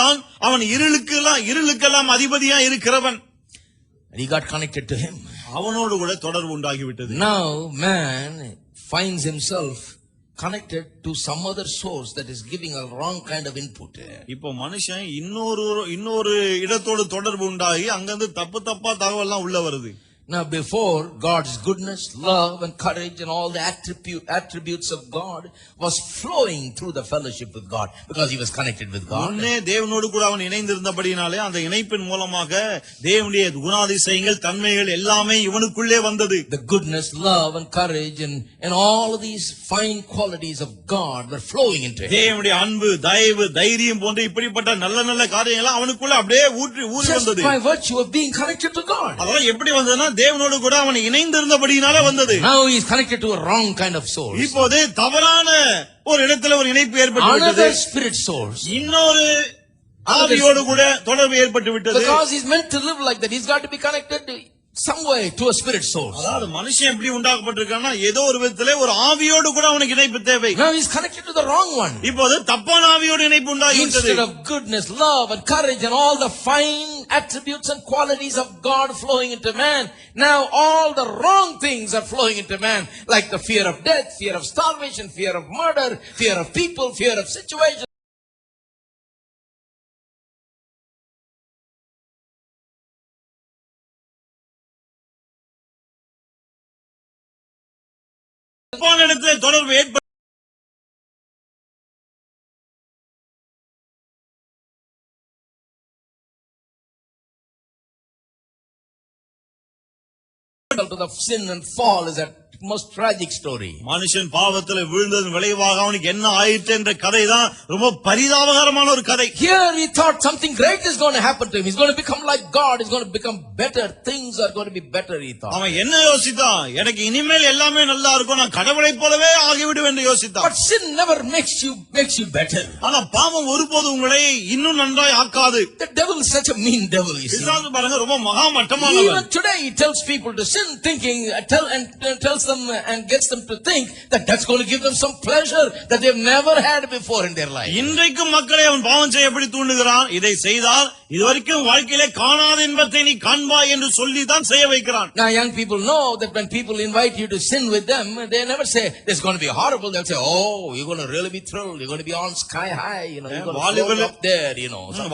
இருக்கான். அவன் இருளுக்கெல்லாம் அதிபதியா இருக்கிறவன். And he got connected to him. அவனோடு கூட தொடர்பு உண்டாகிவிட்டது. Now man finds himself connected to some other source that is giving a wrong kind of input. இப்போ மனுஷன் இன்னொரு இடத்தோடு தொடர்பு உண்டாகி அங்கிருந்து தப்பா தகவல்லாம் உள்ள வருது. Now before, God's goodness, love and courage and all the attributes of God was flowing through the fellowship with God because he was connected with God. முன்னே தேவனோடு கூட அவன் இணைந்திருந்தபடினாலே அந்த இணைப்பின் மூலமாக தேவனுடைய குணாதிசயங்கள் தன்மைகள் எல்லாமே இவனுக்குள்ளே வந்தது. The goodness, love and courage and all of these fine qualities of God were flowing into him. தேவனுடைய அன்பு, தயவு, தைரியம் போன்ற இப்படிப்பட்ட நல்ல காரியங்கள் அவனுக்குள்ள அப்படியே ஊறி வந்தது. Just by virtue of being connected to God. அதெல்லாம் எப்படி வந்ததுன்னா தேவனோடு கூட அவன் இணைந்திருந்தபடியினாலே வந்தது. Now he is connected to a wrong kind of source. இப்போது தவறான ஒரு இடத்துல ஒரு இணைப்பு ஏற்பட்டு விட்டது. Another spirit source. இன்னொரு ஆவியோடு கூட தொடர்பு ஏற்பட்டு விட்டது. Because he is meant to live like that, he has got to be connected some way to a spirit source. அதாவது மனுஷன் எப்படி உண்டாக்கப்பட்டிருக்கானா ஏதோ ஒரு விதத்திலே ஒரு ஆவியோடு கூட அவனுக்கு இணைப்பு தேவை. Now he is connected to the wrong one. இப்போது தப்பான ஆவியோடு இணைப்பு உண்டாகிவிட்டது. Instead of goodness, love and courage and all the fine attributes and qualities of God flowing into man, now all the wrong things are flowing into man, like the fear of death, fear of starvation, fear of murder, fear of people, fear of situations. தப்பான இடத்துல தொடர்பு ஏற்பட்டு to the sin and fall is a most tragic story. மனுஷன் பாவத்தில் விழுந்ததன் விளைவாக அவனுக்கு என்ன ஆயிற்று என்ற கதை தான் ரொம்ப பரிதாபகரமான ஒரு கதை. Here he thought something great is going to happen to him. He's going to become like God. He's going to become better. Things are going to be better, he thought. அவன் என்ன யோசித்தான்? எனக்கு இனிமேல் எல்லாமே நல்லா இருக்கும், நான் கடவுளைப் போலவே ஆகிவிடுவேன் என்று யோசித்தான். But sin never makes you better. ஆனா பாவம் ஒருபோதும் உங்களை இன்னும் நன்றாய் ஆக்காது. The devil is such a mean devil, you see. பிசாசு பாருங்க ரொம்ப மகா மட்டமானவன். Even today he tells people to sin, thinking tells them and gets them to think that that's going to give them some pleasure that they've never had before in their life. இன்றைக்கும் மக்களை அவன் பாவம் செய்ய எப்படி தூண்டுகிறான்? இதை செய்தால் இதுவரைக்கும் வாழ்க்கையிலே காணாத இன்பத்தை நீ காண்பாய் என்று சொல்லி தான் செய்ய வைக்கிறான். Now young people know that when people invite you to sin with them, they never say it's going to be horrible. They'll say, oh, you're going to really be thrilled, you're going to be on sky high, you're going to float up there,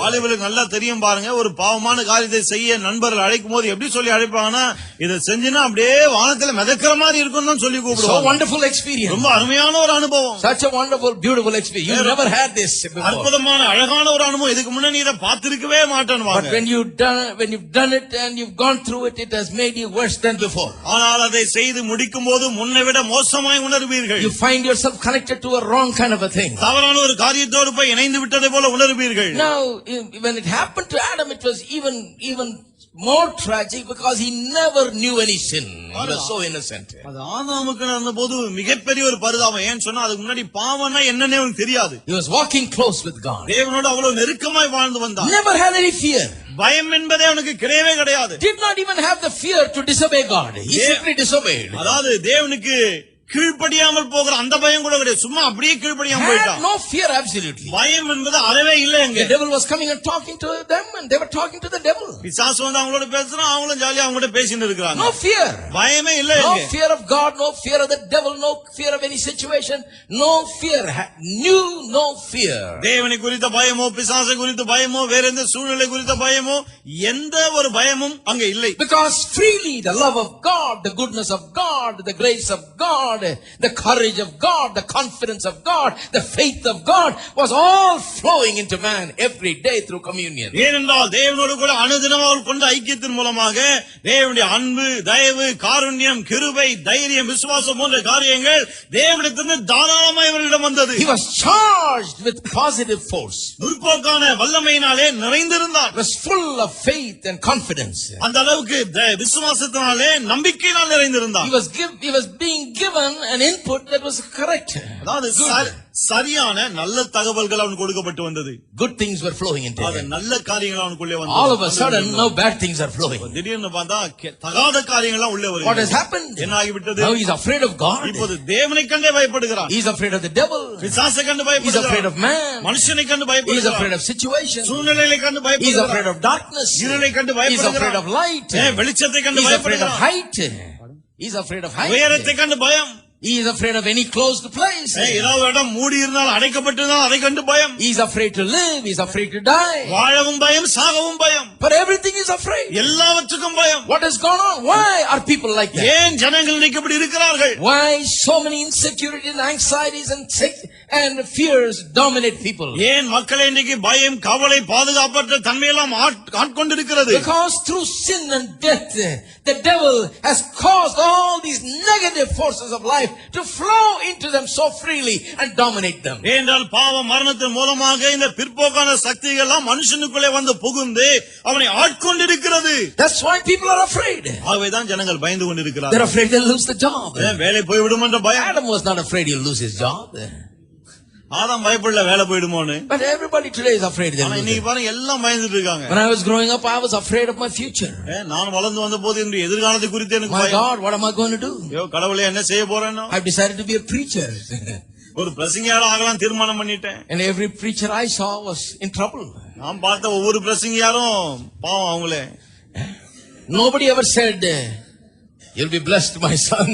வாலிபர்களுக்கு நல்லா தெரியும் பாருங்க, ஒரு பாவமான காரியத்தை செய்ய நண்பர்கள் அழைக்கும் போது எப்படி சொல்லி அழைப்பாங்கன்னா, இதை செஞ்சினா அப்படியே வானத்துல மிதக்கிற மாதிரி இருக்கும்னு தான் சொல்லி கூப்பிடுவாங்க. So wonderful experience. ரொம்ப அருமையான ஒரு அனுபவம். Such a wonderful beautiful experience. You never had this before. அற்புதமான அழகான ஒரு அனுபவம். இதுக்கு முன்ன நீ இதை பார்த்திருக்கவே மாட்டேன்வாங்க. But when you've done it and you've gone through it, it has made you worse than before. ஆனால் அதை செய்து முடிக்கும்போது முன்னை விட மோசமாய் உணர்வீர்கள். You find yourself connected to a wrong kind of a thing. தவறான ஒரு காரியத்தோடு போய் இணைந்து விட்டதை போல உணர்வீர்கள். Now when it happened to Adam, it was even more tragic because he never knew any sin. He was so innocent. அது ஆதாமுக்கு நடந்தபோது மிகப்பெரிய ஒரு பரிதாபம். ஏன் சொன்னா அதுக்கு முன்னாடி பாவம்னா என்னன்னே அவனுக்கு தெரியாது. He was walking close with God. தேவனோடு அவ்வளவு நெருக்கமாய் வாழ்ந்து வந்தான். Never had any fear. பயம் என்பதே அவனுக்கு கிடையவே கிடையாது. Did not even have the fear to disobey God. He simply disobeyed. அதாவது தேவனுக்கு கீழ்ப்படியாமல் போகிற அந்த பயம் கூட கிடையாது. சும்மா அப்படியே கீழ்ப்படியாமல் போயிட்டான். No fear absolutely. பயம் என்பது அறவே இல்லை அங்க. The devil was coming and talking to them and they were talking to the devil. பிசாசு வந்து அவங்களோட பேசுறான், அவங்களும் ஜாலியா அவங்களோட பேசிட்டு இருக்காங்க. No fear. பயமே இல்லை அங்க. No fear of God, no fear of the devil, no fear of any situation, no fear. No fear. தேவனை குறித்த பயமோ, பிசாசை குறித்த பயமோ, வேற எந்த சூழ்நிலை குறித்த பயமோ, எந்த ஒரு பயமும் அங்க இல்லை. Because freely the love of God, the goodness of God, the grace of God, the courage of God, the confidence of God, the faith of God was all flowing into man every day through communion. ஏனென்றால் தேவனோடு கூட அனுதினம் அவர் கொண்ட ஐக்கியத்தின் மூலமாக தேவனுடைய அன்பு, தயவு, காருண்யம், கிருபை, தைரியம், விசுவாசம் போன்ற காரியங்கள் தேவனிடத்திலிருந்து தாராளமாய் அவரிடம் வந்தது. He was charged with positive force. முற்போக்கான வல்லமையினாலே நிறைந்திருந்தார். Was full of faith and confidence. அந்த அளவுக்கு விசுவாசத்தினாலே நம்பிக்கையினால் நிறைந்திருந்தார். He was being given given an input that was correct. அதாவது சரியான நல்ல தகவல்கள் அவனுக்கு கொடுக்கப்பட்டு வந்தது. Good things were flowing into அது him. நல்ல காரியங்கள் அவனுக்குள்ளே வந்தது. All of a sudden, now bad things are flowing. திடீர்னு பார்த்தா தகாத காரியங்கள் எல்லாம் உள்ளே வருது. What has happened? என்ன ஆகிவிட்டது? Now he's afraid of God. இப்போது தேவனை கண்டே பயப்படுகிறான். He's afraid of the devil. பிசாசை கண்டு He's பயப்படுகிறான். afraid of man. மனுஷனை கண்டு He's பயப்படுகிறான். afraid of situations. சூழ்நிலைகளை கண்டு He's பயப்படுகிறான். afraid of darkness. இருளை கண்டு He's afraid பயப்படுகிறான். of light. வெளிச்சத்தை கண்டு He's afraid of பயப்படுகிறான். height. He's afraid of height. உயரத்தை கண்டு பயம். He is afraid of any closed place. ஏதாவது இடம் மூடி இருந்தால் அடைக்கப்பட்டிருந்தால் அதை கண்டு பயம். He's afraid to live. He's afraid to die. வாழவும் பயம், சாகவும் பயம். For everything is afraid. எல்லாவற்றுக்கும் பயம். What has gone on? Why are people like that? ஏன் ஜனங்கள் இன்னைக்கு இப்படி இருக்கிறார்கள்? Why so many insecurities and anxieties and fears dominate people? ஏன் மக்களை இன்னைக்கு பயம், கவலை, பாதுகாப்பற்ற தன்மையெல்லாம் ஆட்கொண்டிருக்கிறது? Because through sin and death, the devil has caused all these negative forces of life to flow into them so freely and dominate them. ஏனென்றால் பாவ மரணத்தின் மூலமாக இந்த பிற்போக்கான சக்திகள் எல்லாம் மனுஷனுக்குள்ளே வந்து புகுந்து அவனை ஆட்கொண்டிருக்கிறது. That's why people are afraid. ஆகவேதான் ஜனங்கள் பயந்து கொண்டிருக்கிறார்கள். They're afraid they'll lose the job. வேலை போய்விடும் என்ற பயம். Adam was not afraid he'll lose his job. ஆதாம் பயப்படல வேலை போய்டுமோன்னு. But everybody today is afraid they'll lose இன்னைக்கு it. பாருங்க எல்லாம் பயந்துட்டு இருக்காங்க. When I was growing up, I was afraid of my future. நான் வளர்ந்து வந்த போது என்னுடைய எதிர்காலத்தை குறித்து எனக்கு My பயம். God, what am I going to do? ஐயோ கடவுளே என்ன செய்ய போறேன்னா? I've decided to be a preacher. ஒரு பிரசங்கியாளா ஆகலாம் தீர்மானம் பண்ணிட்டேன். And every preacher I saw was in trouble. நான் பார்த்த ஒவ்வொரு பிரசங்கியாரும் பாவம் அவங்களே. Nobody ever said, you'll be blessed, my son.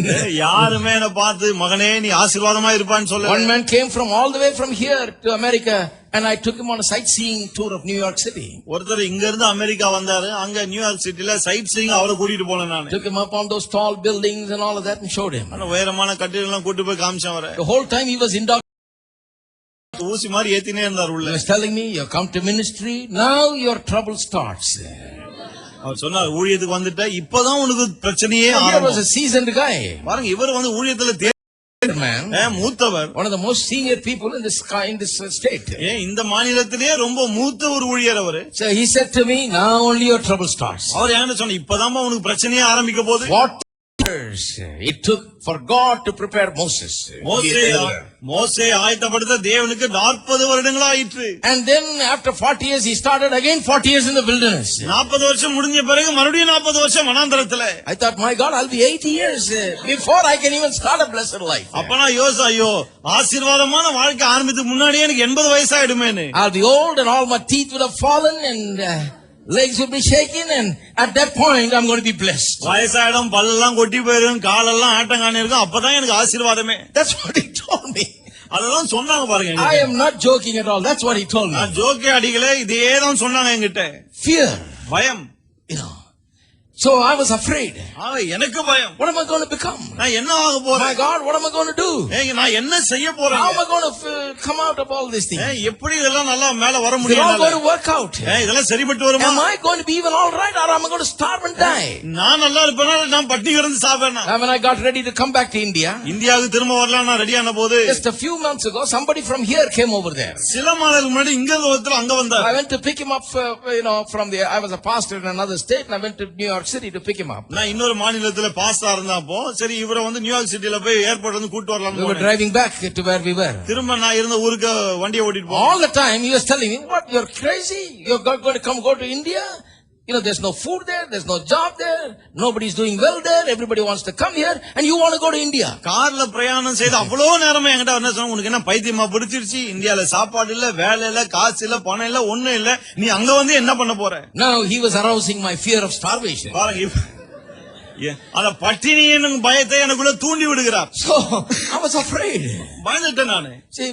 யாருமே என்ன பார்த்து மகனே நீ ஆசீர்வாதமா இருப்பான்னு சொல்ல. One man came from all the way from here to America and I took him on a sightseeing tour of New York City. ஒருத்தர் இங்க இருந்து அமெரிக்கா வந்தாரு. அங்க நியூயார்க் சிட்டில சைட் சீயிங் அவரை கூட்டிட்டு போனேன் நான். Took him up on those tall buildings and all of that and showed him. அந்த உயரமான கட்டிடங்கள்லாம் கூட்டி போய் காமிச்சேன் அவரை. The whole time he was indoctrinated. ஊசி மாதிரி ஏத்தினே இருந்தார் உள்ள. He was telling me, you come to ministry, now your trouble starts. அவர் சொன்னார் ஊழியத்துக்கு வந்துட்ட இப்பதான் உனக்கு பிரச்சனையே He was ஆரம்பம். a seasoned guy. பாருங்க இவர் வந்து ஊழியத்துல Man, மூத்தவர். one of the most senior people in this state. இந்த மாநிலத்திலேயே ரொம்ப மூத்த ஒரு ஊழியர் அவரு. So he said to me, now only your trouble starts. அவர் என்ன சொன்ன இப்பதான் உனக்கு பிரச்சனையே ஆரம்பிக்க போகுது. What years it took for God to prepare Moses. மோசே ஆயத்தப்படுத்த தேவனுக்கு 40 வருடங்கள் ஆயிற்று. And then after 40 years he started again 40 years in the wilderness. 40 வருஷம் முடிஞ்ச பிறகு மறுபடியும் 40 வருஷம் வனாந்தரத்துல. I thought, my God, I'll be 80 years before I can even start a blessed life. அப்பனா யோசா ஐயோ ஆசீர்வாதமான வாழ்க்கை ஆரம்பித்து முன்னாடியே எனக்கு 80 வயசாயிடுமேன்னு. I'll be old and all my teeth would have fallen and legs will be shaking and at that point I'm going to be blessed. வயசாயிடும் பல்லெல்லாம் கொட்டி போயிரும் காலெல்லாம் ஆட்டங்கானி இருக்கும் அப்பதான் எனக்கு ஆசீர்வாதமே. That's what he told me. அதெல்லாம் சொன்னாங்க பாருங்க. I am not joking at all. That's what he told me. நான் ஜோக்கே அடிக்கல இதே தான் சொன்னாங்க என்கிட்ட. Fear. பயம். You know. So I was afraid. எனக்கு பயம். What am I going to become? நான் என்ன ஆக போறேன்? My God, what am I going to do? நான் என்ன செய்ய போறேன்? How am I going to come out of all these things? எப்படி இதெல்லாம் நல்லா மேல வர Is it முடியும்? all going to work out? இதெல்லாம் சரிப்பட்டு வருமா? Am I going to be even all right or am I going to starve and die? நான் நல்லா இருப்பேனா நான் பட்டினி கிடந்து சாவேனா? When I got ready to come back to India, இந்தியாவுக்கு திரும்ப வரலாம் நான் ரெடியான போது just a few months ago somebody from here came over there. சில மாதங்களுக்கு முன்னாடி இங்க ஒருத்தர் அங்க வந்தார். I went to pick him up from the I was a pastor in another state and I went to New York City to pick him up. நான் இன்னொரு மாநிலத்துல பாஸ்டா இருந்தப்போ சரி இவரை வந்து நியூயார்க் சிட்டில போய் ஏர்போர்ட் வந்து கூட்டி வரலாம். We were driving back to where we were. திரும்ப நான் இருந்த ஊருக்கு வண்டியை ஓட்டிட்டு போறேன். All the time he was telling me, what, you're crazy? You're going to go to India? You know, there's no food there, there's no job there, nobody's doing well there, everybody wants to come here and you want to go to India. கார்ல பிரயாணம் செய்து அவ்வளவு நேரமா என்கிட்ட என்ன சொன்னா உனக்கு என்ன பைத்தியமா பிடிச்சிருச்சு இந்தியால சாப்பாடு இல்ல வேலை இல்ல காசு இல்ல பணம் இல்ல ஒண்ணும் இல்ல நீ அங்க வந்து என்ன பண்ண போற? Now he was arousing my fear of starvation. அந்த பட்டினி என்னும் பயத்தை எனக்குள்ள தூண்டி விடுகிறார். So I was afraid. பயந்துட்டேன் நானு. See,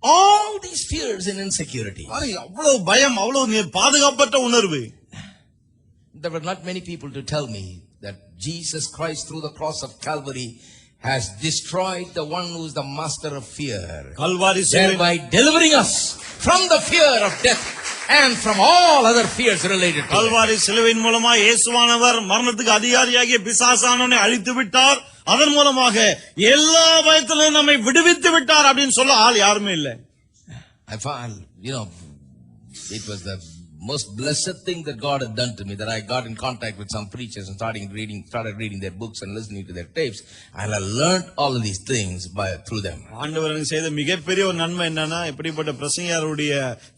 all these fears and insecurity. அவ்வளவு பயம் அவ்வளவு பாதுகாப்பற்ற உணர்வு. There were not many people to tell me that Jesus Christ through the cross of Calvary has destroyed the one who is the master of fear, thereby delivering us from the fear of death and from all other fears related to Kalvari சிலுவையின் மூலமா இயேசுவானவர் மரணத்துக்கு அதிகாரியாகிய பிசாசானவனை அழித்து விட்டார். அதன் மூலமாக எல்லா பயத்திலும் நம்மை விடுவித்து விட்டார் அப்படின்னு சொல்ல ஆள் யாருமே இல்ல. I found, it was the most blessed thing that God had done to me, that I got in contact with some preachers and started reading their books and listening to their tapes, and I learned all of these things through them. ஆண்டவர் எனக்கு செய்த மிகப்பெரிய ஒரு நன்மை என்னன்னா, இப்படிப்பட்ட பிரசங்கியாருடைய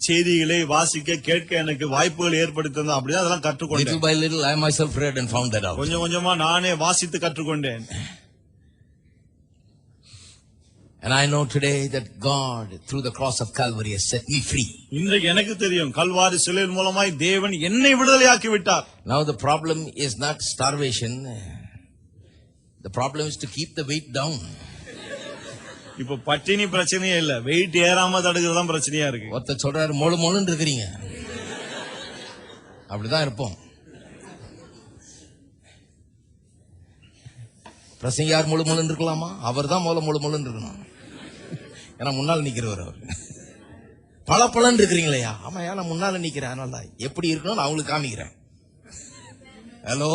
செய்திகளை வாசிக்க கேட்க எனக்கு வாய்ப்புகள் ஏற்படுத்தினது. அப்படிதான் அதெல்லாம் கற்றுக்கொண்டேன். Little by little I myself read and found that out. கொஞ்சம் கொஞ்சமா நானே வாசித்து கற்றுக்கொண்டேன். And I know today that God through the cross of Calvary has set me free. இன்றைக்கு எனக்கு தெரியும், கல்வாரி சிலுவையின் மூலமாய் தேவன் என்னை விடுதலையாக்கி விட்டார். Now the problem is not starvation. The problem is to keep the weight down. இப்ப பட்டினி பிரச்சனையே இல்ல, வெயிட் ஏறாம தடுக்கிறதா பிரச்சனையா இருக்கு. ஒருத்தர் சொல்றாரு மொழுன்னு இருக்கிறீங்க, அப்படிதான் இருப்போம். பிரசங்கியார் முழுமுழுன்னு இருக்கலாமா? அவர் தான் முழுமுழுன்னு இருக்கணும். ஏன்னா முன்னால் நிக்கிறவர் அவர். பல இருக்கிறீங்களா? ஆமா, ஏன்னா முன்னால நிக்கிறேன், அதனால எப்படி இருக்கணும்னு அவங்களுக்கு காமிக்கிறேன். ஹலோ.